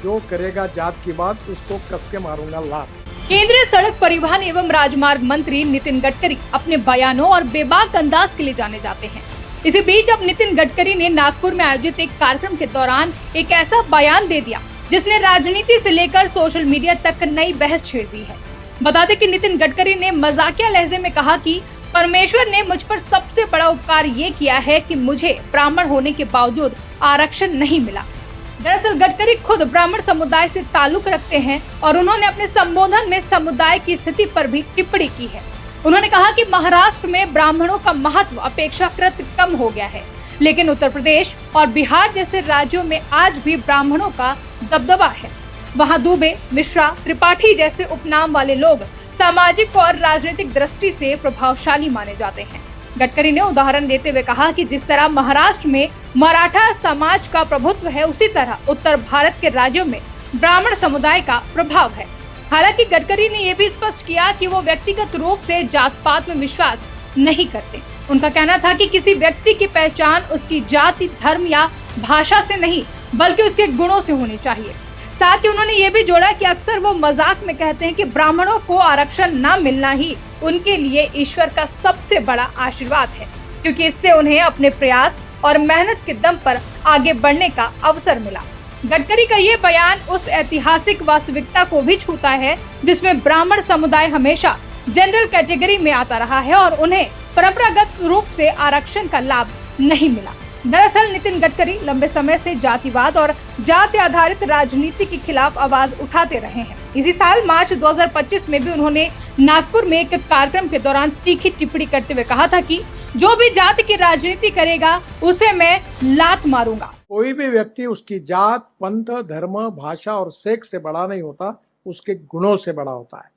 जो करेगा जात की बात उसको कस के मारूंगा लात। केंद्रीय सड़क परिवहन एवं राजमार्ग मंत्री नितिन गडकरी अपने बयानों और बेबाक अंदाज के लिए जाने जाते हैं। इसी बीच अब नितिन गडकरी ने नागपुर में आयोजित एक कार्यक्रम के दौरान एक ऐसा बयान दे दिया जिसने राजनीति से लेकर सोशल मीडिया तक नई बहस छेड़ दी है। बता दें कि नितिन गडकरी ने मजाकिया लहजे में कहा कि परमेश्वर ने मुझ पर सबसे बड़ा उपकार ये किया है कि मुझे ब्राह्मण होने के बावजूद आरक्षण नहीं मिला। दरअसल गडकरी खुद ब्राह्मण समुदाय से ताल्लुक रखते हैं और उन्होंने अपने संबोधन में समुदाय की स्थिति पर भी टिप्पणी की है। उन्होंने कहा कि महाराष्ट्र में ब्राह्मणों का महत्व अपेक्षाकृत कम हो गया है, लेकिन उत्तर प्रदेश और बिहार जैसे राज्यों में आज भी ब्राह्मणों का दबदबा है। वहाँ दुबे, मिश्रा, त्रिपाठी जैसे उपनाम वाले लोग सामाजिक और राजनीतिक दृष्टि से प्रभावशाली माने जाते हैं। गडकरी ने उदाहरण देते हुए कहा कि जिस तरह महाराष्ट्र में मराठा समाज का प्रभुत्व है, उसी तरह उत्तर भारत के राज्यों में ब्राह्मण समुदाय का प्रभाव है। हालांकि गडकरी ने यह भी स्पष्ट किया कि वो व्यक्तिगत रूप से जात पात में विश्वास नहीं करते। उनका कहना था कि किसी व्यक्ति की पहचान उसकी जाति, धर्म या भाषा से नहीं बल्कि उसके गुणों से होनी चाहिए। साथ ही उन्होंने ये भी जोड़ा कि अक्सर वो मजाक में कहते हैं कि ब्राह्मणों को आरक्षण न मिलना ही उनके लिए ईश्वर का सबसे बड़ा आशीर्वाद है, क्योंकि इससे उन्हें अपने प्रयास और मेहनत के दम पर आगे बढ़ने का अवसर मिला। गडकरी का ये बयान उस ऐतिहासिक वास्तविकता को भी छूता है जिसमें ब्राह्मण समुदाय हमेशा जनरल कैटेगरी में आता रहा है और उन्हें परंपरागत रूप से आरक्षण का लाभ नहीं मिला। दरअसल नितिन गडकरी लंबे समय से जातिवाद और जाति आधारित राजनीति के खिलाफ आवाज उठाते रहे हैं। इसी साल मार्च 2025 में भी उन्होंने नागपुर में एक कार्यक्रम के दौरान तीखी टिप्पणी करते हुए कहा था कि जो भी जाति की राजनीति करेगा उसे मैं लात मारूंगा। कोई भी व्यक्ति उसकी जात, पंथ, धर्म, भाषा और सेक्स से बड़ा नहीं होता, उसके गुणों से बड़ा होता है।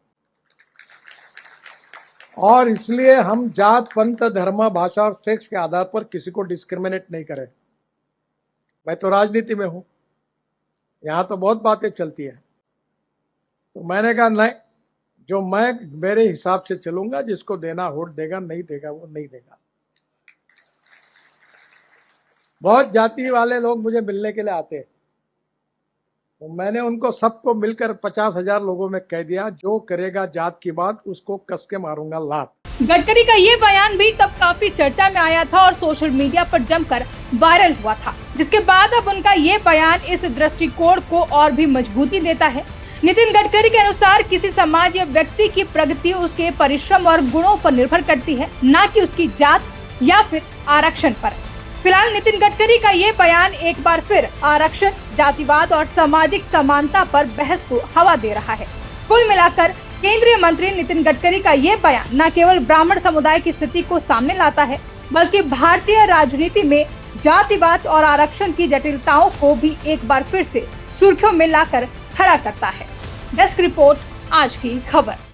और इसलिए हम जात, पंथ, धर्म, भाषा और सेक्स के आधार पर किसी को डिस्क्रिमिनेट नहीं करें। मैं तो राजनीति में हूं, यहाँ तो बहुत बातें चलती है, तो मैंने कहा नहीं, जो मैं मेरे हिसाब से चलूंगा, जिसको देना वोट देगा, नहीं देगा वो नहीं देगा। बहुत जाति वाले लोग मुझे मिलने के लिए आते हैं, तो मैंने उनको सबको मिलकर 50,000 लोगों में कह दिया, जो करेगा जात की बात उसको कस के मारूंगा लात। गडकरी का ये बयान भी तब काफी चर्चा में आया था और सोशल मीडिया पर जमकर वायरल हुआ था, जिसके बाद अब उनका ये बयान इस दृष्टिकोण को और भी मजबूती देता है। नितिन गडकरी के अनुसार किसी समाज या व्यक्ति की प्रगति उसके परिश्रम और गुणों पर निर्भर करती है, न कि उसकी जात या फिर आरक्षण पर। फिलहाल नितिन गडकरी का ये बयान एक बार फिर आरक्षण, जातिवाद और सामाजिक समानता पर बहस को हवा दे रहा है। कुल मिलाकर केंद्रीय मंत्री नितिन गडकरी का ये बयान न केवल ब्राह्मण समुदाय की स्थिति को सामने लाता है, बल्कि भारतीय राजनीति में जातिवाद और आरक्षण की जटिलताओं को भी एक बार फिर से सुर्खियों में लाकर खड़ा करता है। डेस्क रिपोर्ट, आज की खबर।